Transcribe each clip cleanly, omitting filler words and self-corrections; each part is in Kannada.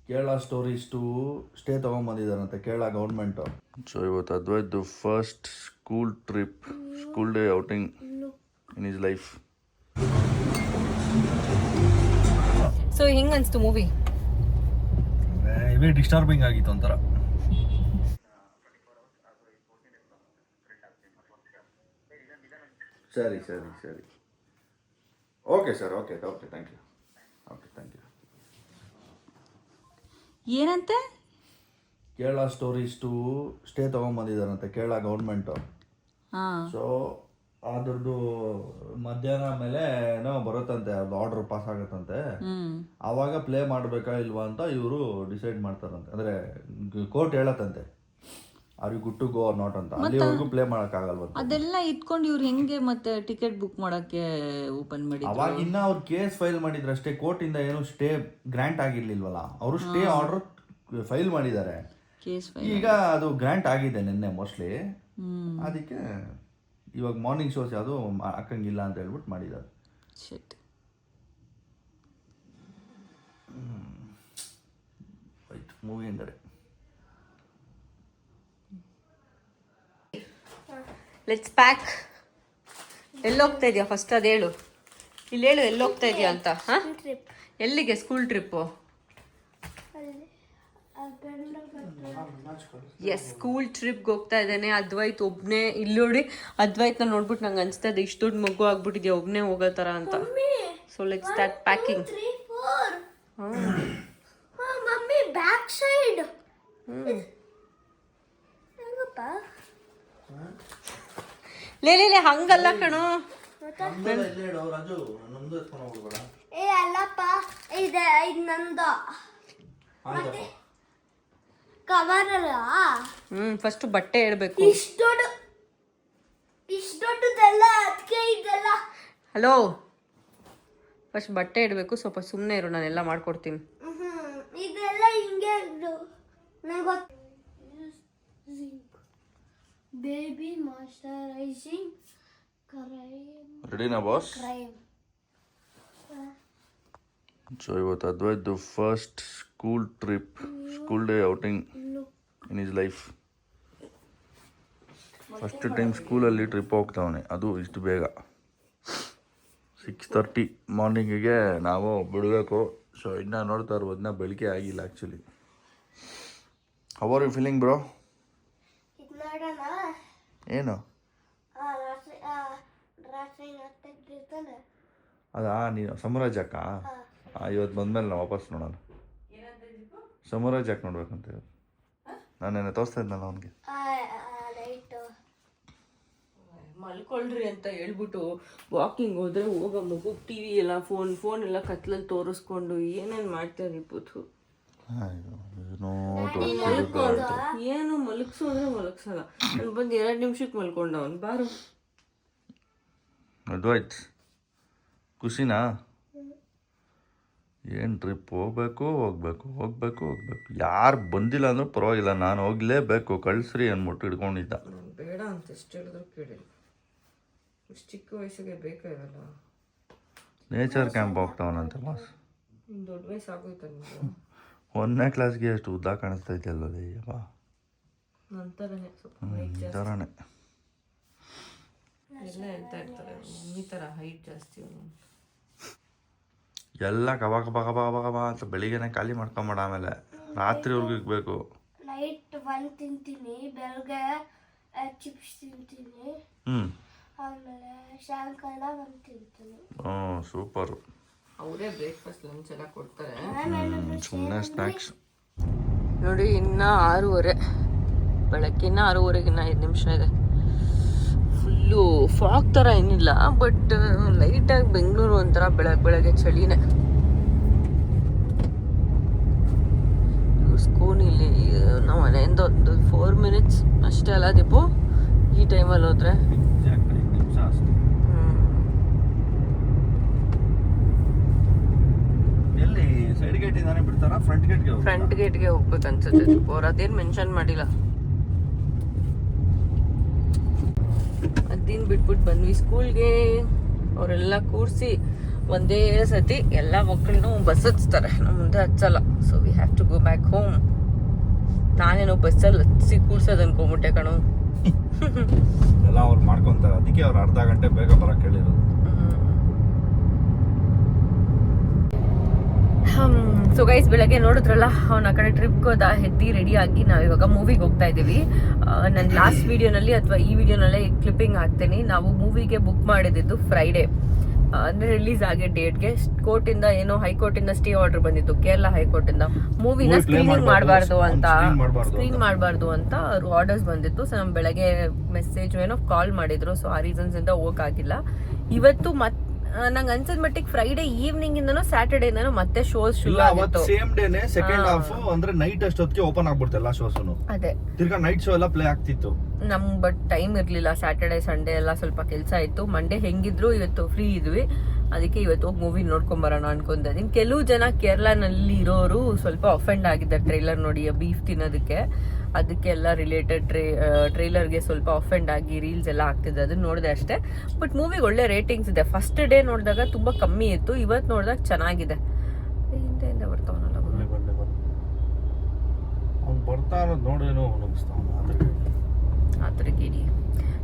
ಕೇರಳ ಸ್ಟೋರೀಸ್ ಟು ಸ್ಟೇ ತೊಗೊಂಬಂದಿದ್ದಾರಂತೆ ಕೇರಳ ಗೌರ್ಮೆಂಟು. ಸೊ ಇವತ್ತು ಅದ್ವೈದು first school trip, school day outing in his life. So ಹೆಂಗ್ ಅನ್ಸ್ತು ಮೂವಿ? ಇವೇ ಡಿಸ್ಟರ್ಬಿಂಗ್ ಆಗಿತ್ತು ಒಂಥರ. ಸರಿ ಸರಿ ಸರಿ okay sir, okay okay thank you, okay thank you. ಏನಂತೆ? ಕೇರಳ ಸ್ಟೋರೀಸ್ ಟು ಸ್ಟೇ ತೊಗೊಂಬಂದಿದ್ದಾರಂತೆ ಕೇರಳ ಗೌರ್ಮೆಂಟು. ಸೊ ಅದ್ರದ್ದು ಮಧ್ಯಾಹ್ನ ಮೇಲೆ ಏನೋ ಬರುತ್ತಂತೆ, ಅದು ಆರ್ಡರ್ ಪಾಸ್ ಆಗುತ್ತಂತೆ. ಆವಾಗ ಪ್ಲೇ ಮಾಡಬೇಕಾ ಇಲ್ವಾ ಅಂತ ಇವರು ಡಿಸೈಡ್ ಮಾಡ್ತಾರಂತೆ. ಅಂದರೆ ಕೋರ್ಟ್ ಹೇಳತ್ತಂತೆ are you good to go or not ಅಂತ. ಅಲ್ಲಿವರೆಗೂ ಪ್ಲೇ ಮಾಡೋಕ್ಕಾಗಲ್ವಂತೆ. ಅದೆಲ್ಲ ಇಟ್ಕೊಂಡು ಇವ್ರು ಹೆಂಗೆ ಮತ್ತೆ ಟಿಕೆಟ್ ಬುಕ್ ಮಾಡೋಕ್ಕೆ ಓಪನ್ ಮಾಡಿ? ಅವಾಗ ಇನ್ನ ಅವ್ರು ಕೇಸ್ ಫೈಲ್ ಮಾಡಿದ್ರು ಅಷ್ಟೇ. ಕೋರ್ಟಿಂದ ಏನು ಸ್ಟೇ ಗ್ರಾಂಟ್ ಆಗಿರ್ಲಿಲ್ವಲ್ಲ, ಅವರು ಸ್ಟೇ ಆರ್ಡರ್ ಫೈಲ್ ಮಾಡಿದ್ದಾರೆ. ಈಗ ಅದು ಗ್ರಾಂಟ್ ಆಗಿದೆ ನಿನ್ನೆ ಮೋಸ್ಟ್ಲಿ. ಅದಕ್ಕೆ ಇವಾಗ ಮಾರ್ನಿಂಗ್ ಶೋಸ್ ಯಾವುದು ಹಾಕಂಗಿಲ್ಲ ಅಂತ ಹೇಳ್ಬಿಟ್ಟು ಮಾಡಿದ್ದಾರೆ. ಮೂವಿ ಅಂದರೆ ಲೆಟ್ಸ್ ಪ್ಯಾಕ್. ಎಲ್ಲಿ ಹೋಗ್ತಾ ಇದೆಯಾ ಫಸ್ಟ್ ಅದು ಹೇಳು. ಇಲ್ಲಿ ಹೇಳು ಎಲ್ಲಿ ಹೋಗ್ತಾ ಇದೆಯಾ ಅಂತ. ಹಾಂ, ಎಲ್ಲಿಗೆ? School trip. ಎಸ್, ಸ್ಕೂಲ್ ಟ್ರಿಪ್ಗೆ ಹೋಗ್ತಾ ಇದ್ದಾನೆ ಅದ್ವೈತ್ ಒಬ್ಬನೇ. ಇಲ್ಲಿ ನೋಡಿ ಅದ್ವೈತ್ನ ನೋಡ್ಬಿಟ್ಟು ನಂಗೆ ಅನಿಸ್ತಾ ಇದೆ ಇಷ್ಟು ದೊಡ್ಡ ಮಗು ಆಗ್ಬಿಟ್ಟಿದ್ಯಾ ಒಬ್ಬನೇ ಹೋಗೋ ಥರ ಅಂತ. So let's start packing. ಲೇ ಹಂಗಲ್ಲ ಕಣೋ. ಅಲ್ಲಪ್ಪ, ಇದು ನಂದು ಕವರ್ ಅಲ್ಲ. ಫಸ್ಟ್ ಬಟ್ಟೆ ಇಡಬೇಕು. ಇಷ್ಟು ದೊಡ್ಡದೆಲ್ಲ ಅದಕ್ಕೆ ಇದೆಲ್ಲ. ಹಲೋ, ಫಸ್ಟ್ ಬಟ್ಟೆ ಇಡಬೇಕು. ಸ್ವಲ್ಪ ಸುಮ್ಮನೆ ಇರು, ನಾನೆಲ್ಲ ಮಾಡ್ಕೊಡ್ತೀನಿ. ಇದೆಲ್ಲ ಹಿಂಗೆ ನಂಗೆ ಬೇಬಿ ಮಾಯ್ಶ್ಚರೈಸಿಂಗ್ ರೆಡಿನಾ ಬಾಸ್? ಸೊ ಇವತ್ತು ಅದ್ವೈದು first school trip, school day outing in his life. First time ಸ್ಕೂಲಲ್ಲಿ ಟ್ರಿಪ್ ಹೋಗ್ತಾವನೆ, ಅದು ಇಷ್ಟು ಬೇಗ. 6:30 ಮಾರ್ನಿಂಗಿಗೆ ನಾವು ಬಿಡಬೇಕು. ಸೊ ಇನ್ನೂ ನೋಡ್ತಾ ಇರ್ಬೋದನ್ನ ಬೆಳಿಗ್ಗೆ ಆಗಿಲ್ಲ actually. How are you feeling bro? ಏನು ಅದಾ ನೀನು ಸಮುರಾಯ್ ಜಾಕ? ಇವತ್ತು ಬಂದಮೇಲೆ ನಾವು ವಾಪಸ್ ನೋಡೋಣ. ಸಮುರಾಯ್ ಜಾಕ್ ನೋಡ್ಬೇಕಂತ ಇವತ್ತು. ನಾನೇನು ತೋರಿಸ್ತಾ ಇದ್ನಲ್ಲ ಅವನಿಗೆ. ಮಲ್ಕೊಳ್ರಿ ಅಂತ ಹೇಳ್ಬಿಟ್ಟು ವಾಕಿಂಗ್ ಹೋದ್ರೆ ಹೋಗೋ ಮಗು ಟಿವಿ ಎಲ್ಲ ಫೋನ್ ಎಲ್ಲ ಕತ್ಲಲ್ಲಿ ತೋರಿಸ್ಕೊಂಡು ಏನೇನು ಮಾಡ್ತಾರೆ ಇಪ್ಪತ್ತು. ಏನು ಮಲಗ್ಸು ಅಂದ್ರೆ ಮಲಗ್ಸಲ್ಲ. ನಾನು ಬಂದು 2 ನಿಮಿಷಕ್ಕೆ ಮಲ್ಕೊಂಡ ಅವನು. ಬಾರು ಅದ್ವೈತ್, ಖುಷಿನಾ? ಏನು ಟ್ರಿಪ್ ಹೋಗ್ಬೇಕು. ಯಾರು ಬಂದಿಲ್ಲ ಅಂದ್ರೂ ಪರವಾಗಿಲ್ಲ, ನಾನು ಹೋಗಲೇಬೇಕು, ಕಳಿಸ್ರಿ ಅಂದ್ಬಿಟ್ಟು ಹಿಡ್ಕೊಂಡಿದ್ದ. ಬೇಡ ಅಂತ ಎಷ್ಟು ಹೇಳಿದ್ರು ಕೇಳಿ. ಇಷ್ಟು ಚಿಕ್ಕ ವಯಸ್ಸಿಗೆ ಬೇಕಾಗಲ್ಲ. ನೇಚರ್ ಕ್ಯಾಂಪ್ ಹೋಗ್ತಾವನಂತೆ ಬಾಸ್. ದೊಡ್ಡ ವಯಸ್ಸು ಆಗೋಯ್ತಾ ನಿಮಗೆ? 1ನೇ ಕ್ಲಾಸ್ಗೆ ಎಷ್ಟು ಉದ್ದ ಕಾಣಿಸ್ತಾ ಇದೆಯಲ್ಲ ಅಯ್ಯಪ್ಪ. ನಂತರನೇ ಥರನೇ ಎಲ್ಲ ಹೇಳ್ತಾ ಇರ್ತಾರೆ ಈ ಥರ ಹೈಟ್ ಜಾಸ್ತಿ ಎಲ್ಲ ಕಬಾ ಅಂತ ಬೆಳಿಗ್ಗೆನೆ ಖಾಲಿ ಮಾಡ್ಕೊಂಬೇಡ, ಆಮೇಲೆ ರಾತ್ರಿವರೆಗೂ ಇಕ್ಬೇಕು. ನೈಟ್ 1 ತಿಂತೀನಿ, ಬೆಳಗ್ಗೆ ಚಿಪ್ಸ್ ತಿಂತೀನಿ, ಆಮೇಲೆ ಸಾಯಂಕಾಲ 1 ತಿಂತೀನಿ. ಸೂಪರು. ಅವರೇ ಬ್ರೇಕ್ಫಾಸ್ಟ್ ಲಂಚ್ ಎಲ್ಲ ಕೊಡ್ತಾರೆ. ಸುಮ್ಮನೆ ಸ್ನ್ಯಾಕ್ಸ್ ನೋಡಿ. ಇನ್ನು 6:30, ಬೆಳಗ್ಗೆ ಇನ್ನು 6:30ಗೆ 5 ನಿಮಿಷ ಇದೆ. ಫುಲ್ಲು ಫಾಗ್ ಥರ ಏನಿಲ್ಲ, ಬಟ್ ಲೈಟಾಗಿ ಬೆಂಗಳೂರು ಒಂಥರ ಬೆಳಗ್ಗೆ ಚಳಿನೇ. ಸ್ಕೂಲ್ ಇಲ್ಲಿ ನಮ್ಮ ಮನೆಯಿಂದ ಒಂದು 4 ಮಿನಿಟ್ಸ್ ಅಷ್ಟೇ ಅಲ್ಲ ದೀಪು? ಈ ಟೈಮಲ್ಲಿ ಹೋದ್ರೆ ಫ್ರಂಟ್ ಗೇಟ್ಗೆ ಹೋಗ್ಬೇಕು ಅನ್ಸುತ್ತೆ. ಅವ್ರು ಅದೇನು ಮೆನ್ಷನ್ ಮಾಡಿಲ್ಲ. ಅದೇನು ಬಿಟ್ಬಿಟ್ಟು ಬಂದ್ವಿ ಸ್ಕೂಲ್ಗೆ. ಅವರೆಲ್ಲ ಕೂರಿಸಿ ಒಂದೇ ಸತಿ ಎಲ್ಲ ಮಕ್ಕಳನ್ನು ಬಸ್ ಹಚ್ತಾರೆ, ನಮ್ಮ ಮುಂದೆ ಹಚ್ಚಲ್ಲ. So we have to go back home. ನಾನೇನೋ ಬಸ್ಸಲ್ಲಿ ಹಚ್ಚಿ ಕೂರ್ಸೋದು ಅನ್ಕೊಂಬಿಟ್ಟೆ ಕಣೋ. ಎಲ್ಲ ಅವ್ರು ಮಾಡ್ಕೊಂತಾರೆ, ಅದಕ್ಕೆ ಅವ್ರು ಅರ್ಧ ಗಂಟೆ ಬೇಗ ಬರಕ್ಕೆ ಹೇಳಿರೋದು. ಸೊ ಗೈಸ್, ಬೆಳಗ್ಗೆ ನೋಡಿದ್ರಲ್ಲ, ಅವ್ನ ಆ ಕಡೆ ಟ್ರಿಪ್ಗೆ ಹೋದ, ಹೆದ್ದಿ ರೆಡಿ ಆಗಿ ನಾವಿವಾಗ ಮೂವಿಗೆ ಹೋಗ್ತಾ ಇದ್ದೀವಿ. ನನ್ನ ಲಾಸ್ಟ್ ವಿಡಿಯೋನಲ್ಲಿ ಅಥವಾ ಈ ವಿಡಿಯೋನಲ್ಲೇ ಕ್ಲಿಪ್ಪಿಂಗ್ ಹಾಕ್ತೀನಿ. ನಾವು ಮೂವಿಗೆ ಬುಕ್ ಮಾಡಿದ್ದು ಫ್ರೈಡೇ, ಅಂದರೆ ರಿಲೀಸ್ ಆಗಿ ಡೇಟ್ಗೆ. ಕೋರ್ಟಿಂದ ಏನೋ ಹೈಕೋರ್ಟಿಂದ ಸ್ಟೇ ಆರ್ಡರ್ ಬಂದಿತ್ತು, ಕೇರಳ ಹೈಕೋರ್ಟಿಂದ. ಮೂವಿನ ಸ್ಕ್ರೀನಿಂಗ್ ಮಾಡಬಾರ್ದು ಅಂತ, ಸ್ಕ್ರೀನ್ ಮಾಡಬಾರ್ದು ಅಂತ ಅವ್ರು ಆರ್ಡರ್ಸ್ ಬಂದಿತ್ತು. ಸೊ ನಮ್ಮ ಬೆಳಗ್ಗೆ ಮೆಸೇಜ್ ಏನೋ ಕಾಲ್ ಮಾಡಿದ್ರು. ಸೊ ಆ ರೀಸನ್ಸ್ ಇಂದ ಹೋಗಕ್ಕಾಗಿಲ್ಲ. ಇವತ್ತು ನಂಗೆ ಅನ್ಸದ್ ಮಟ್ಟಿಗೆ ಫ್ರೈಡೆ ಈವ್ನಿಂಗ್ ಇಂದನೋ ಸ್ಯಾಟರ್ಡೇನೋ ಮತ್ತೆ ಶೋಸ್ ಶುರು ಆಗಿತ್ತು. ಸೇಮ್ ಡೇನೆ ಸೆಕೆಂಡ್ ಹಾಫ್ ಅಂದ್ರೆ ನೈಟ್ ಅಷ್ಟೊತ್ತಿಗೆ ಓಪನ್ ಆಗ್ಬಿಡ್ತು ಎಲ್ಲ ಶೋಸ್ನು. ಅದೇ ತಿರ್ಗಾ ನೈಟ್ ಶೋ ಎಲ್ಲ ಪ್ಲೇ ಆಗ್ತಿತ್ತು. ಬಟ್ ಟೈಮ್ ಇರ್ಲಿಲ್ಲ. ಸ್ಯಾಟರ್ಡೆ ಸಂಡೇ ಎಲ್ಲ ಸ್ವಲ್ಪ ಕೆಲಸ ಇತ್ತು. ಮಂಡೇ ಹೆಂಗಿದ್ರು ಇವತ್ತು ಫ್ರೀ ಇದ್ವಿ, ಅದಕ್ಕೆ ಇವತ್ತು ಹೋಗಿ ಮೂವಿ ನೋಡ್ಕೊಂಡ್ ಬರೋಣ ಅನ್ಕೊಂಡಿದ್ದೀನಿ. ಕೆಲವು ಜನ ಕೇರಳನಲ್ಲಿ ಇರೋರು ಸ್ವಲ್ಪ ಅಫೆಂಡ್ ಆಗಿದ್ದಾರೆ ಟ್ರೈಲರ್ ನೋಡಿ, ಬೀಫ್ ತಿನ್ನೋದಕ್ಕೆ. ಅದಕ್ಕೆಲ್ಲ ರಿಲೇಟೆಡ್ ಟ್ರೈಲರ್ಗೆ ಸ್ವಲ್ಪ ಅಫೆಂಡ್ ಆಗಿ ರೀಲ್ಸ್ ಎಲ್ಲ ಆಗ್ತಿದೆ, ಅದನ್ನ ನೋಡಿದೆ ಅಷ್ಟೇ. ಬಟ್ ಮೂವಿಗೆ ಒಳ್ಳೆ ರೇಟಿಂಗ್ಸ್ ಇದೆ. ಫಸ್ಟ್ ಡೇ ನೋಡಿದಾಗ ತುಂಬಾ ಕಮ್ಮಿ ಇತ್ತು, ಇವತ್ತು ನೋಡಿದಾಗ ಚೆನ್ನಾಗಿದೆ. ಹಿಂದೆ ಬರ್ತಾವನಲ್ಲ ಅವ್ನು ಬರ್ತಾ ಇರೋದು ನೋಡೇನೋ ಆ ಥರ ಗಿಡಿ.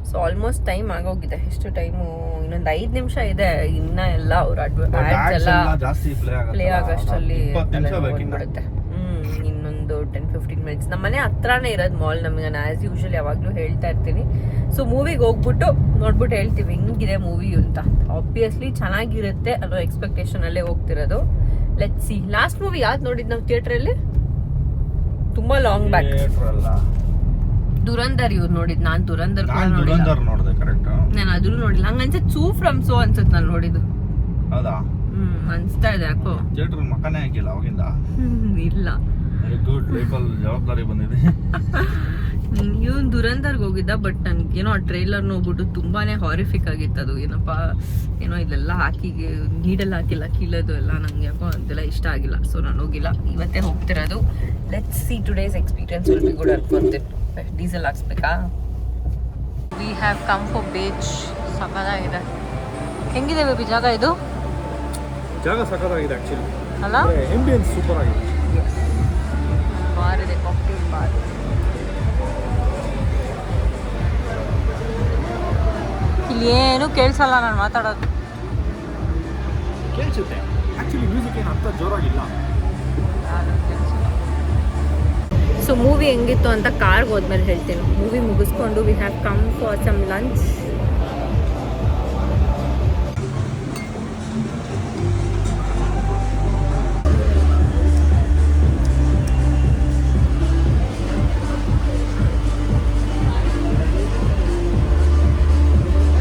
ಸೊ ಆಲ್ಮೋಸ್ಟ್ ಟೈಮ್ ಆಗೋಗಿದೆ. ಎಷ್ಟು ಟೈಮು? ಇನ್ನೊಂದು 5 ನಿಮಿಷ ಇದೆ. ಇನ್ನ ಎಲ್ಲ ಅವ್ರ ಆಡ್ಸ್ ಎಲ್ಲ ಪ್ಲೇ ಆಗೋಷ್ಟರಲ್ಲಿ ಬಿಡುತ್ತೆ. ಇನ್ನೊಂದು 10-15 ಮಿನಿಟ್ಸ್. ನಮ್ಮನೆ ಹತ್ರನೇ ಇರೋದು ಮಾಲ್. ನಮಗೆ ನಾನು ಆಸ್ ಯೂಶುವಲ್ ಯಾವಾಗಲೂ ಹೇಳ್ತಾ ಇರ್ತೀನಿ. ಸೊ ಮೂವಿಗೆ ಹೋಗ್ಬಿಟ್ಟು ನೋಡ್ಬಿಟ್ಟು ಹೇಳ್ತೀವಿ ಹಿಂಗಿದೆ ಮೂವಿ ಅಂತ. ಆಬ್ವಿಯಸ್ಲಿ ಚೆನ್ನಾಗಿರುತ್ತೆ ಅನ್ನೋ ಎಕ್ಸ್ಪೆಕ್ಟೇಷನ್ ಅಲ್ಲೇ ಹೋಗ್ತಿರೋದು. Let's see. ಲಾಸ್ಟ್ ಮೂವಿ ಯಾವ್ದು ನೋಡಿದ್ ನಾವು ಥಿಯೇಟ್ರಲ್ಲಿ? ತುಂಬಾ ಲಾಂಗ್ ಬ್ಯಾಕ್. ದುರಂದರ್ ಇವ್ರು ನೋಡಿದ್. ನಾನು ದುರಂದರ್ ನೋಡಿದೆ. ಕರೆಕ್ಟ್. ನಾನು ಅದ್ರೂ ನೋಡಿಲ್ಲ. ಹಂಗ ಅನ್ಸತ್ ಸೂ ಫ್ರಮ್ ಸೋ ಅನ್ಸತ್ ನಾನು ನೋಡಿದ್ದು. ಹೌದಾ? ಅನ್ಸ್ತಾ ಇದೆ ಯಾಕೋ. ಥಿಯೇಟರ್ ಮಕ್ಕನೇ ಆಗಿಲ್ಲ ಅವಾಗಿಂದ. ಇಲ್ಲ, ಗುಡ್ ಲೈಫಲ್ ಜವಾಬ್ದಾರಿ ಬಂದಿದೆ. ಇವನ್ ದುರಂದರ್ಗೆ ಹೋಗಿದ್ದ. ಬಟ್ ನನ್ಗೇನೋ ಆ ಟ್ರೈಲರ್ ನೋಡ್ಬಿಟ್ಟು ತುಂಬಾನೇ ಹಾರಿಫಿಕ್ ಆಗಿತ್ತು ಅದು. ಏನಪ್ಪಾ ಏನೋ ಇದೆಲ್ಲ ಹಾಕಿ ನೀಡಲ್ಲಿ ಹಾಕಿಲ್ಲ ಕೀಳೋದು ಎಲ್ಲ, ನಂಗೆ ಯಾಕೋ ಅದೆಲ್ಲ ಇಷ್ಟ ಆಗಿಲ್ಲ. ಸೊ ನಾನು ಹೋಗಿಲ್ಲ. ಇವತ್ತೇ ಹೋಗ್ತಿರೋದು. Let's see today's experience will be good ಅನ್ಕೊಂತೀನಿ. ಡೀಸೆಲ್ ಹಾಕ್ಸ್ಬೇಕಾ? We have come for beach. ಸಖತ್ತಾಗಿದೆ. ಹೆಂಗಿದೆ ಬೇಬಿ ಜಾಗ? ಇದು ಜಾಗ ಸಖತ್ತಾಗಿದೆ ಆಕ್ಚುಲಿ. ಅಲ್ಲ, ಆಂಬಿಯನ್ಸ್ ಸೂಪರ್ ಆಗಿದೆ. ಬಾರ್ ಇದೆ, ಕಾಕ್ಟೇಲ್ ಬಾರ್. ಇಲ್ಲಿ ಏನು ಕೇಳಿಸಲ್ಲ ನಾನು ಮಾತಾಡೋದು. ಕೇಳಿಸುತ್ತೆ ಆಕ್ಚುಲಿ. ಮ್ಯೂಸಿಕ್ ಏನು ಅಂತ ಜೋರಾಗಿಲ್ಲ. ಸೊ ಮೂವಿ ಹೆಂಗಿತ್ತು ಅಂತ ಕಾರ್ಗೆ ಹೋದ್ಮೇಲೆ ಹೇಳ್ತೀನಿ. ಮೂವಿ ಮುಗಿಸ್ಕೊಂಡು we have come for some lunch.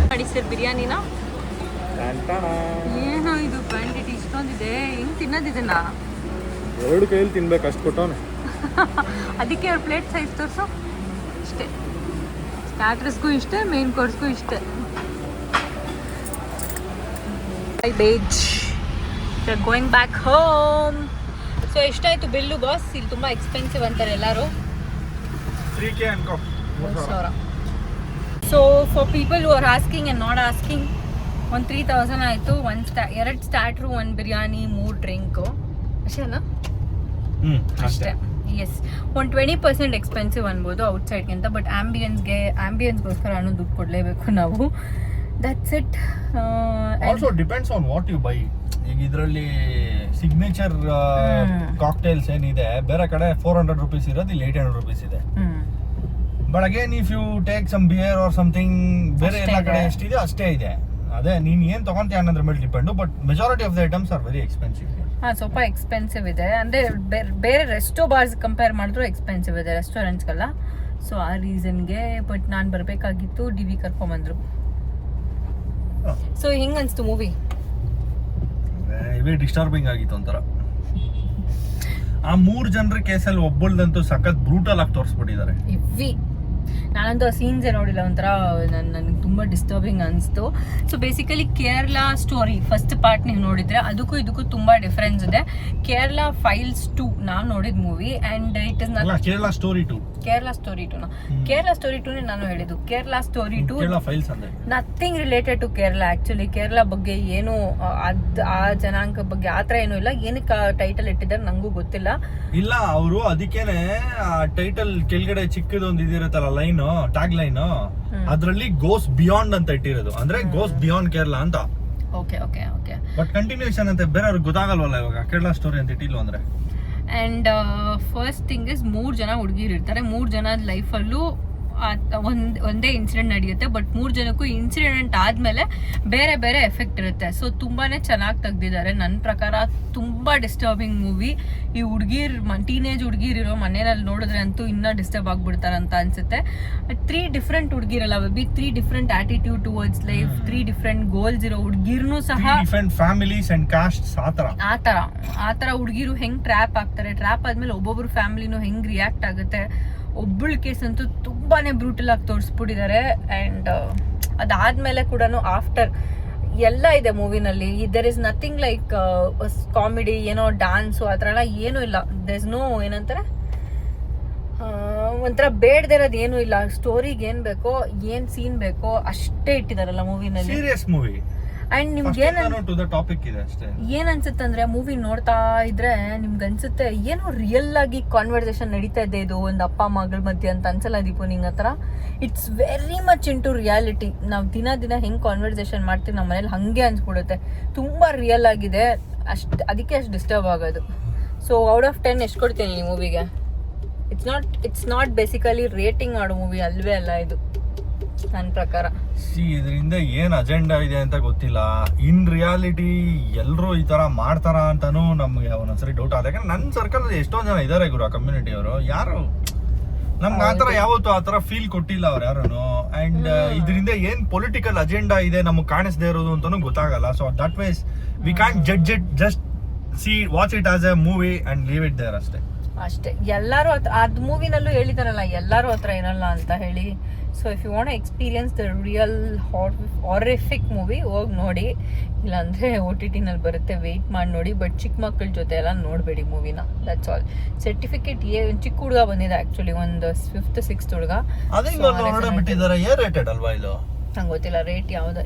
ಮಾಡಿ ಸರ್ ಬಿರಿಯಾನಿನ. ಏನೋ ಇದು ಕ್ವಾಂಟಿಟಿ ಇಷ್ಟೊಂದಿದೆ, ಹೆಂಗೆ ತಿನ್ನೋದಿದೆನಾ? 2 ಕೈಯಲ್ಲಿ ತಿನ್ಬೇಕು, ಅಷ್ಟು ಕೊಟ್ಟವನೆ. ಅದಕ್ಕೆ ಅವ್ರ ಪ್ಲೇಟ್ ಸೈಜ್ ತೋರಿಸು. ಇಷ್ಟೇ, ಸ್ಟಾರ್ಟರ್ಸ್ಗೂ ಇಷ್ಟೇ, ಮೇನ್ ಕೋರ್ಸ್ಗೂ ಇಷ್ಟೇ. Beige going back home. So ಎಷ್ಟಾಯ್ತು ಬಿಲ್ಲು ಬಾಸ್? ಇಲ್ಲಿ ತುಂಬ ಎಕ್ಸ್ಪೆನ್ಸಿವ್ ಅಂತಾರೆ ಎಲ್ಲರೂ. 3K ಅನ್ಕೋ. 3,000. So for people who are asking and not asking, ಒಂದು 3,000 ಆಯಿತು. 2 ಸ್ಟಾರ್ಟ್ರು, 1 ಬಿರಿಯಾನಿ, 3 ಡ್ರಿಂಕು ಅಷ್ಟೇನಾ? ಅಷ್ಟೇ. ಎಸ್, ಒಂದು 20% ಎಕ್ಸ್ಪೆನ್ಸಿವ್ ಅನ್ಬೋದು ಔಟ್ಸೈಡ್ಗಿಂತ. ಬಟ್ ಆಂಬಿಯನ್ಸ್ಗೋಸ್ಕರ ದುಡ್ಡು ಕೊಡಲೇಬೇಕು ನಾವು. That's it. Also depends on what you buy. ಈಗ ಇದರಲ್ಲಿ ಸಿಗ್ನೇಚರ್ ಕಾಕ್ಟೇಲ್ಸ್ ಏನಿದೆ, ಬೇರೆ ಕಡೆ 400 ರೂಪೀಸ್ ಇರೋದು, ಇಲ್ಲಿ 800 ರೂಪೀಸ್ ಇದೆ. But again if you take some beer or something, ಬೇರೆ ಎಲ್ಲ ಕಡೆ ಎಷ್ಟಿದೆ ಅಷ್ಟೇ ಇದೆ. ಅದೇ ನೀನು ಏನು ತಗೊಂತೀಯ ಅನ್ನೋದ್ರ ಮೇಲೆ depend. But majority of the items are very expensive. ಸ್ವಲ್ಪ ಎಕ್ಸ್ಪೆನ್ಸಿವ್ ಇದೆ. ಅಂದರೆ ಬೇರೆ ರೆಸ್ಟೋ ಬಾರ್ಸ್ ಕಂಪೇರ್ ಮಾಡಿದ್ರು ಎಕ್ಸ್ಪೆನ್ಸಿವ್ ಇದೆ ರೆಸ್ಟೋರೆಂಟ್ಸ್ಗೆಲ್ಲ. ಸೊ ಆ ರೀಸನ್ಗೆ. ಬಟ್ ನಾನು ಬರಬೇಕಾಗಿತ್ತು, DV ಕರ್ಕೊಂಬಂದ್ರು. ಸೊ ಹೆಂಗೆ ಅನಿಸ್ತು ಮೂವಿ? ಹೆವಿ ಡಿಸ್ಟರ್ಬಿಂಗ್ ಆಗಿತ್ತು ಒಂಥರ. ಆ 3 ಜನರ ಕೇಸಲ್ಲಿ ಒಬ್ಬಳ್ದಂತೂ ಸಖತ್ ಬ್ರೂಟಲ್ ಆಗಿ ತೋರಿಸ್ಬಿಟ್ಟಿದ್ದಾರೆ. ಹೆವಿ. ನಾನಂತೂ ಆ ಸೀನ್ಸೇ ನೋಡಿಲ್ಲ, ಒಂಥರ ನನಗೆ ತುಂಬ ಡಿಸ್ಟರ್ಬಿಂಗ್ ಅನಿಸ್ತು. So basically Kerala story first part ನೀವು ನೋಡಿದರೆ ಅದಕ್ಕೂ ಇದಕ್ಕೂ ತುಂಬ ಡಿಫ್ರೆನ್ಸ್ ಇದೆ. ಕೇರಳ ಫೈಲ್ಸ್ 2 ನಾನು ನೋಡಿದ movie and it is not Kerala story 2. Kerala story 2 Kerala story 2 ನಾನು ಹೇಳಿದ್ದು. Kerala story 2 nothing related to Kerala. Actually Kerala ಬಗ್ಗೆ ಏನು ಆ ಜನಾಂಗ ಬಗ್ಗೆ ಆ ಥರ ಏನೂ ಇಲ್ಲ. ಏನಕ್ಕೆ ಟೈಟಲ್ ಇಟ್ಟಿದ್ದಾರೆ ನನಗೂ ಗೊತ್ತಿಲ್ಲ. ಇಲ್ಲ, ಅವರು ಅದಕ್ಕೇನೆ ಟೈಟಲ್ ಕೆಳಗಡೆ ಚಿಕ್ಕದೊಂದು ಇದಿರುತ್ತಲ್ಲ ಲೈನ್, ಟ್ಯಾಗ್ ಲೈನ್, ಅದ್ರಲ್ಲಿ ಗೋಸ್ ಬಿಯಾಂಡ್ ಅಂತ ಇಟ್ಟಿರೋದು, ಅಂದ್ರೆ ಗೋಸ್ ಬಿಯಾಂಡ್ ಕೇರಳ ಅಂತ. Okay okay okay. But continuation ಅಂತ ಬೇರೆಯವ್ರಿಗೆ ಗೊತ್ತಾಗಲ್ವಲ್ಲ ಇವಾಗ ಕೇರಳ ಸ್ಟೋರಿ ಅಂತ ಇಟ್ಟಿಲ್ಲ ಅಂದ್ರೆ. ಆ್ಯಂಡ್ ಫಸ್ಟ್ ಥಿಂಗ್ ಇಸ್ 3 ಜನ ಹುಡುಗಿರು ಇರ್ತಾರೆ. 3 ಜನದ ಲೈಫಲ್ಲೂ ಒಂದೇ ಇನ್ಸಿಡೆಂಟ್ ನಡೆಯುತ್ತೆ. ಬಟ್ 3 ಜನಕ್ಕೂ ಇನ್ಸಿಡೆಂಟ್ ಆದಮೇಲೆ ಬೇರೆ ಬೇರೆ ಎಫೆಕ್ಟ್ ಇರುತ್ತೆ. ಸೊ ತುಂಬಾ ಚೆನ್ನಾಗಿ ತೆಗ್ದಿದ್ದಾರೆ. ನನ್ನ ಪ್ರಕಾರ ತುಂಬ ಡಿಸ್ಟರ್ಬಿಂಗ್ ಮೂವಿ. ಈ ಟೀನೇಜ್ ಹುಡುಗಿರಿರೋ ಮನೆಯಲ್ಲಿ ನೋಡಿದ್ರೆ ಅಂತೂ ಇನ್ನೂ ಡಿಸ್ಟರ್ಬ್ ಆಗಿಬಿಡ್ತಾರಂತ ಅನ್ಸುತ್ತೆ. 3 ಡಿಫ್ರೆಂಟ್ ಹುಡುಗಿರಲ್ಲ, be 3 different attitude towards life, 3 different goals ಇರೋ ಹುಡುಗಿರ್ನೂ ಸಹ, ಡಿಫ್ರೆಂಟ್ ಫ್ಯಾಮಿಲೀಸ್ ಅಂಡ್ ಕಾಸ್ಟ್ಸ್, ಆ ಥರ ಹುಡುಗಿರು ಹೆಂಗೆ ಟ್ರ್ಯಾಪ್ ಆಗ್ತಾರೆ, ಟ್ರ್ಯಾಪ್ ಆದಮೇಲೆ ಒಬ್ಬೊಬ್ರು ಫ್ಯಾಮಿಲಿನೂ ಹೆಂಗೆ ರಿಯಾಕ್ಟ್ ಆಗುತ್ತೆ. ಒಬ್ಬಳ ಕೇಸ್ ಅಂತೂ ತುಂಬಾನೇ ಬ್ರೂಟಲ್ ಆಗಿ ತೋರಿಸ್ಬಿಟ್ಟಿದ್ದಾರೆ. ಆ್ಯಂಡ್ ಅದಾದ್ಮೇಲೆ ಕೂಡ ಆಫ್ಟರ್ ಎಲ್ಲ ಇದೆ ಮೂವಿನಲ್ಲಿ. There is nothing like comedy, ಏನೋ ಡ್ಯಾನ್ಸು ಆ ಥರ ಎಲ್ಲ ಏನೂ ಇಲ್ಲ. ದೆರ್ ಇಸ್ ನೋ ಏನಂತಾರೆ, ಒಂಥರ ಬೇಡದಿರೋದು ಏನೂ ಇಲ್ಲ. ಸ್ಟೋರಿಗೆ ಏನು ಬೇಕೋ, ಏನು ಸೀನ್ ಬೇಕೋ ಅಷ್ಟೇ ಇಟ್ಟಿದಾರಲ್ಲ ಮೂವಿನಲ್ಲಿ. Serious movie. ಅಂಡ್ ನಿಮ್ಗೆ ಏನ್ ಅನ್ಸುತ್ತೆ ಅಂದ್ರೆ ಮೂವಿ ನೋಡ್ತಾ ಇದ್ರೆ ನಿಮ್ಗೆ ಅನ್ಸುತ್ತೆ ಏನೋ ರಿಯಲ್ ಆಗಿ ಕಾನ್ವರ್ಸೇಷನ್ ನಡೀತಾ ಇದೆ ಇದು ಒಂದು ಅಪ್ಪ ಮಗಳ ಮಧ್ಯೆ ಅಂತ ಅನ್ಸಲ್ಲ ದೀಪು ನಿಂಗ್ ಹತ್ರ? It's very much into reality. ನಾವು ದಿನ ಹೆಂಗ್ ಕಾನ್ವರ್ಸೇಷನ್ ಮಾಡ್ತೀವಿ ನಮ್ಮ ಮನೇಲಿ ಹಂಗೆ ಅನ್ಸ್ಬಿಡುತ್ತೆ. ತುಂಬಾ ರಿಯಲ್ ಆಗಿದೆ, ಅದಕ್ಕೆ ಅಷ್ಟು ಡಿಸ್ಟರ್ಬ್ ಆಗೋದು. ಸೊ ಔಟ್ ಆಫ್ 10 ಎಷ್ಟು ಕೊಡ್ತೀನಿ ಈ ಮೂವಿಗೆ? ಇಟ್ಸ್ ನಾಟ್ ಬೇಸಿಕಲಿ ರೇಟಿಂಗ್ ಮಾಡೋ ಮೂವಿ ಅಲ್ವೇ ಅಲ್ಲ ಇದು ನನ್ನ ಪ್ರಕಾರ. ಇದರಿಂದ ಏನ್ ಅಜೆಂಡಾ ಇದೆ ಅಂತ ಗೊತ್ತಿಲ್ಲ. ಇನ್ ರಿಯಾಲಿಟಿ ಎಲ್ಲರೂ ಈ ತರ ಮಾಡ್ತಾರ ಅಂತಾನು ನಮ್ಗೆ ಒಂದೊಂದ್ಸರಿ ಡೌಟ್ ಆದ. ಯಾಕಂದ್ರೆ ನನ್ನ ಸರ್ಕಲ್ ಎಷ್ಟೊಂದ್ ಜನ ಇದಾರೆ ಗುರು, ಆ ಕಮ್ಯುನಿಟಿ ಅವರು. ಯಾರು ನಮ್ಗೆ ಆತರ ಯಾವತ್ತು ಆತರ ಫೀಲ್ ಕೊಟ್ಟಿಲ್ಲ ಅವ್ರು ಯಾರು. ಅಂಡ್ ಇದರಿಂದ ಏನ್ ಪೊಲಿಟಿಕಲ್ ಅಜೆಂಡಾ ಇದೆ ನಮಗ್ ಕಾಣಿಸದೇ ಇರೋದು ಅಂತಾನು ಗೊತ್ತಾಗಲ್ಲ. So that wise we can judge it, just watch it as a movie and leave it there ಅಷ್ಟೇ. ಎಲ್ಲರೂ ಅದ್ ಮೂವಿನಲ್ಲೂ ಹೇಳಿದಾರಲ್ಲ ಎಲ್ಲರೂ ಹತ್ರ ಇರಲ್ಲ ಅಂತ ಹೇಳಿ. So if you want experience the real horrific movie ಹೋಗಿ ನೋಡಿ. ಇಲ್ಲಾಂದರೆ OTT ನಲ್ಲಿ ಬರುತ್ತೆ, ವೆಯ್ಟ್ ಮಾಡಿ ನೋಡಿ. ಬಟ್ ಚಿಕ್ಕ ಮಕ್ಕಳ ಜೊತೆ ಎಲ್ಲ ನೋಡಬೇಡಿ ಮೂವಿನ, ದಟ್ಸ್ ಆಲ್. ಸರ್ಟಿಫಿಕೇಟ್ ಚಿಕ್ಕ ಹುಡುಗ ಬಂದಿದೆ ಆ್ಯಕ್ಚುಲಿ, ಒಂದು 5th 6th ಹುಡುಗ. ನಂಗೆ ಗೊತ್ತಿಲ್ಲ ರೇಟ್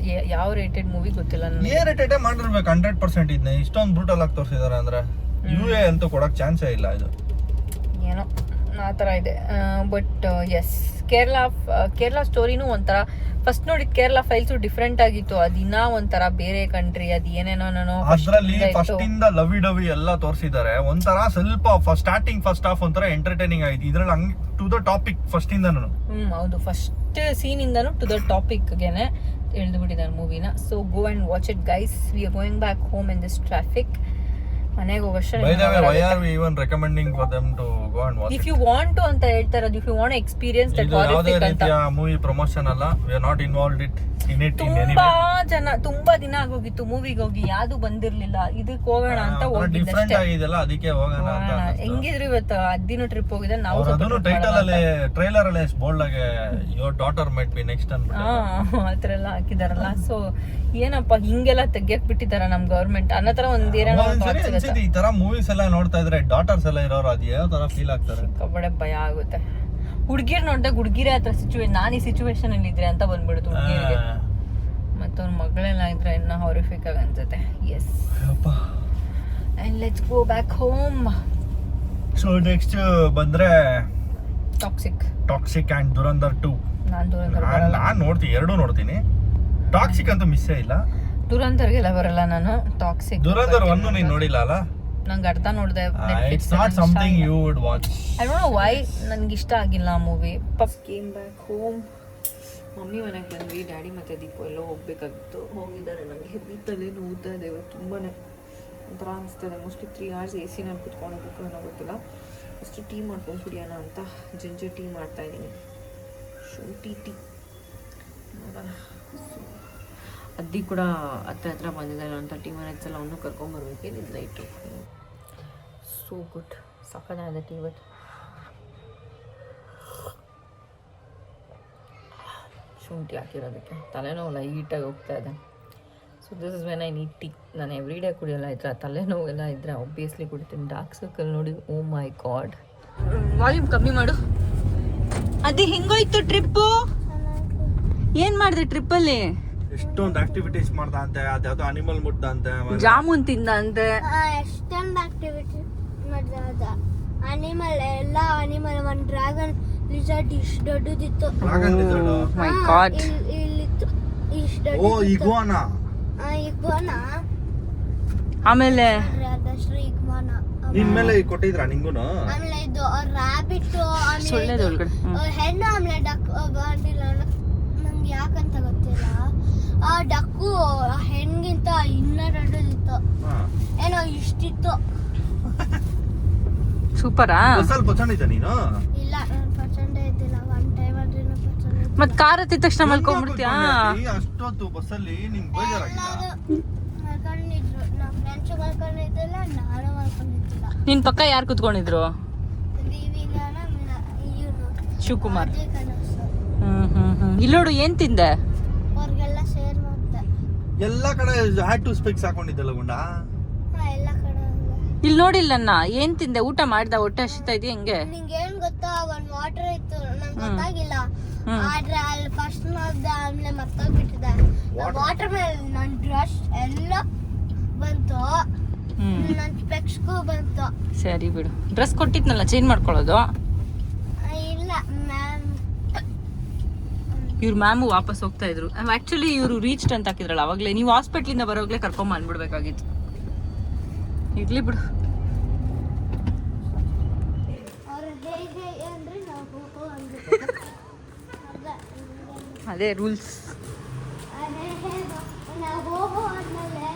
ಯಾವ ರೇಟೆಡ್ ಮೂವಿ ಗೊತ್ತಿಲ್ಲ ನನಗೆ. ಮಾಡಿರ್ಬೇಕು 100% ಇದನ್ನ ಇಷ್ಟೊಂದು ಬ್ರೂಟಲ್ ಆಗಿ ತೋರಿಸಿದಾರೆ ಅಂದ್ರೆ UA ಅಂತೂ ಕೊಡಕ್ ಚಾನ್ಸೇ ಇಲ್ಲ. ಇದು ಏನೋ ಆ ಥರ ಇದೆ. ಬಟ್ ಎಸ್, ಕೇರಳ ಸ್ಟೋರಿನೂ ಒಂಥರ ಫಸ್ಟ್ ನೋಡಿದ ಕೇರಳ ಫೈಲ್ಸು ಡಿಫ್ರೆಂಟ್ ಆಗಿತ್ತು. ಅದಿನ್ನ ಒಂಥರ ಬೇರೆ ಕಂಟ್ರಿ, ಅದು ಏನೇನೋ ಅದ್ರಲ್ಲಿ ಫಸ್ಟ್ ಇಂದ ಲವಿ ಡವಿ ಎಲ್ಲ ತೋರಿಸಿದ್ದಾರೆ. ಒಂಥರ ಸ್ವಲ್ಪ ಸ್ಟಾರ್ಟಿಂಗ್ ಫಸ್ಟ್ ಹಾಫ್ ಒಂಥರ ಎಂಟರ್ಟೈನಿಂಗ್ ಆಯ್ತು. ಇದ್ರಲ್ಲಿ ಹಂಗ್ ಟು ದ ಟಾಪಿಕ್ ಫಸ್ಟ್ ಇಂದನು. ಹೌದು, ಫಸ್ಟ್ ಸೀನ್ ಇಂದನು ಟು ದ ಟಾಪಿಕ್ ಗೆನೆ ಎಳ್ದು ಬಿಟ್ಟಿದ್ದಾರೆ ಮೂವಿನ. So go and watch it guys. We are going back home in this traffic. ಮನೆಗೆ ಹೋಗೋಷ್ಟು ಇಫ್ ಯು ವಾಂಟ್ ಅಂತ ಹೇಳ್ತಾ ಇರೋದು. If you want experience that horrific ಅಂತ. ಮೂವಿ ಪ್ರಮೋಷನ್ ಅಲ್ಲ, we are not involved in it. ತುಂಬಾ ದಿನ ಆಗೋಗಿತ್ತು ಮೂವಿಗೆ ಹೋಗಿ, ಯಾವುದು ಬಂದಿರ್ಲಿಲ್ಲ. ಇದಕ್ಕೆ ಹೋಗೋಣ ಅಂತ ಹೋಗಿದ್ದಷ್ಟೇ. ಅದಕ್ಕೆ ಹೋಗೋಣ ಅಂತ. ಹೆಂಗಿದ್ರು ಇವತ್ತು 10 ದಿನ ಟ್ರಿಪ್ ಹೋಗಿದ್ದೆ ನಾವು. ಟೈಟಲ್ ಅಲ್ಲಿ ಟ್ರೈಲರ್ ಅಲ್ಲಿ ಬೋಲ್ಡ್ ಆಗಿ your daughter might be next ಅಂತ ಆತರ ಎಲ್ಲ ಹಾಕಿದಾರಲ್ಲ. ಸೊ ಏನಪ್ಪ ಹಿಂಗೆಲ್ಲ ತೆಗಿಯಕ್ ಬಿಟ್ಟಿದಾರ ನಮ್ ಗವರ್ಮೆಂಟ್ ಅನ್ನೋ ತರ ಒಂದ್ ಈ ತರ ಮೂವೀಸ್ ಎಲ್ಲ ನೋಡ್ತಾ ಇದ್ರೆ ಡಾಟರ್ಸ್ ಎಲ್ಲ ಇರೋರು ಅದು ಯಾವ ತರ ಫೀಲ್ ಆಗ್ತಾರೆ. ಕಬಡೆ ಭಯ ಆಗುತ್ತೆ. ಹುಡುಗಿರ್ ನೋಡಿದಾಗ ಹುಡುಗಿರೇ ಆ ತರ ನಾನು ಈ ಸಿಚುವೇಶನ್ ಅಲ್ಲಿ ಇದ್ರೆ ಅಂತ ಬಂದ್ಬಿಡುತ್ತೆ ಹುಡುಗಿರಿಗೆ. ಮತ್ತವ್ರ ಮಗಳೆಲ್ಲ ಇದ್ರೆ ಇನ್ನ ಹಾರಿಫಿಕ್ ಆಗಿ ಅನ್ಸುತ್ತೆ. Yes, and let's go back home. So next ಬಂದ್ರೆ ಟಾಕ್ಸಿಕ್ ಅಂಡ್ ದುರಂಧರ್ 2. ನಾನು ನೋಡ್ತೀನಿ, ಎರಡೂ ನೋಡ್ತೀನಿ. ಟಾಕ್ಸಿಕ್ ಅಂತೂ ಮಿಸ್ಸೇ ಇಲ್ಲ. ದುರಂಧರ್ಗೆಲ್ಲ ಬರಲ್ಲ ನಾನು. ದುರಂಧರ್ 1 ನೀನು ನೋಡಿಲ್ಲ ಅಲ್ಲ? ನಂಗೆ ಅರ್ಧ ನೋಡಿದೆ. It's not something you would watch. I don't know why ನನಗೆ ಇಷ್ಟ ಆಗಿಲ್ಲ ಆ movie. Came back home. Mummy ಮನೆಗೆ ಬಂದ್ವಿ. ಡ್ಯಾಡಿ ಮತ್ತು ದೀಪು ಎಲ್ಲೋ ಹೋಗ್ಬೇಕಾಗಿತ್ತು, ಹೋಗಿದ್ದಾರೆ. ನನಗೆ ಹೆವಿ ತಲೆ ನೋವ್ತಾ ಇದೆ ಇವತ್ತು, ತುಂಬಾ ಒಂಥರ ಅನಿಸ್ತದೆ. ಮೋಸ್ಟ್ಲಿ 3 hours AC-ನಲ್ಲಿ ಕುತ್ಕೊಂಡು ಹೋಗ್ಬೇಕು ಅನ್ನೋ ಗೊತ್ತಿಲ್ಲ. ಅಷ್ಟು ಟೀ ಮಾಡ್ಕೊಂಡು ಕುಡಿಯೋಣ ಅಂತ ಜಿಂಜರ್ ಟೀ ಮಾಡ್ತಾಯಿದ್ದೀನಿ. ಶುಂಠಿ ಟೀ ನೋಡೋಣ. ಅದ್ದಿ ಕೂಡ ಹತ್ರ ಬಂದಿದ್ದಾರೆ ಅಂತ ಟೀ ಮ್ಯಾನೇಜ್ ಎಲ್ಲ ಅವನು ಕರ್ಕೊಂಬರ್ಬೇಕು. ಏನಿಲ್ಲ ಲೈಟು ಸೋ ಗುಡ್, ಸಕ್ಕತ್ತಾಗಿದೆ ಟೀ. ಬಟ್ ಶುಂಠಿ ಹಾಕಿರೋದಕ್ಕೆ ತಲೆನೋವು ಲೈಟಾಗಿ ಹೋಗ್ತಾ ಇದೆ. So this is when I need tea. ನಾನು ಎವ್ರಿ ಡೇ ಕುಡಿಯೋಲ್ಲ, ಆಯ್ತಾ ತಲೆನೋವು ಎಲ್ಲ ಇದ್ದರೆ ಆಬ್ವಿಯಸ್ಲಿ ಕುಡಿತೀನಿ. ಡಾರ್ಕ್ ಸರ್ಕಲ್ ನೋಡಿ, ಓ ಮೈ ಗಾಡ್. ವಾಲ್ಯೂಮ್ ಕಮ್ಮಿ ಮಾಡು. ಅದೇ ಹೆಂಗೋಯ್ತು ಟ್ರಿಪ್ಪು? ಏನು ಮಾಡಿದೆ ಟ್ರಿಪ್ಪಲ್ಲಿ? ಎಷ್ಟೊಂದು ಆಕ್ಟಿವಿಟೀಸ್ ಮಾಡ್ದ ಅಂತೆ, ಅದ್ಯಾವುದೋ ಅನಿಮಲ್ ಮುಟ್ಟ ಅಂತೆ, ಜಾಮೂನ್ ತಿಂದ ಅಂತೆ. ಎಷ್ಟೊಂದು ಆಕ್ಟಿವಿಟಿ ಮಾಡಿದ. ಅನಿಮಲ್ ಎಲ್ಲ ಅನಿಮಲ್, ಒಂದು ಡ್ರ್ಯಾಗನ್ ಲಿಜರ್ಡ್ ಇಷ್ಟು ದೊಡ್ಡದಿತ್ತು. ಮೈ ಗಾಡ್. ಇಲ್ಲಿತ್ತು ಇಷ್ಟು ಓ ಇಗ್ವಾನಾ. ಇಗ್ವಾನ, ಆಮೇಲೆ ಅದಷ್ಟು ಇಗ್ವಾನ. ನಿನ್ ಮೇಲೆ ಕೊಟ್ಟಿದ್ರ ನಿಂಗುನು? ಆಮೇಲೆ ಇದು ರ್ಯಾಬಿಟ್, ಸೊಳ್ಳೆದ ಒಳಗಡೆ ಹೆಣ್ಣು, ಆಮೇಲೆ ಡಕ್ ಬಂದಿಲ್ಲ ನಂಗೆ ಯಾಕಂತ ಗೊತ್ತಿಲ್ಲ. ಆ ಡಕ್ಕು ಹೆಣ್ಗಿಂತ ಇನ್ನೂ ದೊಡ್ಡದಿತ್ತು, ಏನೋ ಇಷ್ಟಿತ್ತು. ಸೂಪರಾ? ಬಸ್ಸಲ್ಲಿ ಪಚಂಡಿದ್ದ ನೀನು? ಇಲ್ಲ, ನಾನು ಪಚಂಡೆ ಇದ್ದಿಲ್ಲ. ಒನ್ ಟೈಮ್ ಆದ್ರೆ ಪಚಂಡೆ. ಮತ್ ಕಾರ್ ಹತ್ತಿದ ತಕ್ಷಣ ಮಲ್ಕೊಂಡ್ಬಿಡ್ತೀಯಾ? ಅಷ್ಟೊತ್ತು ಬಸ್ಸಲ್ಲಿ ನಿಂಗೆ ಬೇಜಾರಾಗಿಲ್ಲ? ಮಲ್ಕೊಂಡಿದ್ರು, ನಮ್ಮ ಫ್ರೆಂಡ್ಸ್ ಮಲ್ಕೊಂಡಿದ್ದಿಲ್ಲ, ನಾನು ಮಲ್ಕೊಂಡಿದ್ದಿಲ್ಲ. ನಿನ್ ಪಕ್ಕ ಯಾರು ಕುತ್ಕೊಂಡಿದ್ರು? ಶಿವಕುಮಾರ್. ಇಲ್ಲೋಡು ಏನ್ ತಿಂದೆ? ಅವ್ರಿಗೆಲ್ಲ ಶೇರ್ ಮಾಡ್ದೆ. ಎಲ್ಲ ಕಡೆ ಹ್ಯಾಡ್ ಟು ಸ್ಪೀಕ್ಸ್ ಹಾಕೊಂಡಿದ್ದಲ್ಲ ಗುಂಡ? ಎಲ್ಲ ಕಡೆ ಇಲ್ಲಿ ನೋಡಿಲ್ಲ ನನ್ನ. ಏನ್ ತಿಂದೆ? ಊಟ ಮಾಡ್ದ? ಹೊಟ್ಟೆ ಹಸಿತಾ ಇದೆಯಾ ಹೆಂಗೆ? ನಿಂಗೆ ಏನ್ ಗೊತ್ತಾ, ಒಂದ್ ವಾಟರ್ ಇತ್ತು, ನಂಗೆ ಗೊತ್ತಾಗಿಲ್ಲ. ಆದ್ರೆ ಅಲ್ಲಿ ಫಸ್ಟ್ ನೋಡ್ದೆ, ಆಮೇಲೆ ಮರ್ತೋಗ್ಬಿಟ್ಟಿದೆ. ವಾಟರ್ ಮೇಲೆ ನನ್ ಡ್ರೆಸ್ ಎಲ್ಲ ಬಂತು, ನನ್ ಸ್ಪೆಕ್ಸ್ಗೂ ಬಂತು. ಸರಿ ಬಿಡು. ಡ್ರೆಸ್ ಕೊಟ್ಟಿದ್ನಲ್ಲ, ಚೇಂಜ್ ಮಾಡ್ಕೊಳ್ಳೋದು. ಇಲ್ಲ ಮ್ಯಾಮ್, ಇವ್ರ ಮ್ಯಾಮು ವಾಪಸ್ ಹೋಗ್ತಾ ಇದ್ರು. ಆಕ್ಚುಲಿ ಇವರು ರೀಚ್ಡ್ ಅಂತ ಹಾಕಿದ್ರಲ್ಲ ಅವಾಗಲೇ. ನೀವು ಹಾಸ್ಪಿಟ್ಲಿಂದ ಬರೋಗ್ಲೇ ಕರ್ಕೊಂಡ್ ಬಂದ್ಬಿಡ್ಬೇಕಾಗಿತ್ತು. ಇರ್ಲಿ ಬಿಡು. ಅವ್ರು ಹೇಗೆ ಅಂದ್ರೆ ನಾವು ಅದೇ ರೂಲ್ಸ್. ನಾವು ಹೋಗೋ ಆದ್ಮೇಲೆ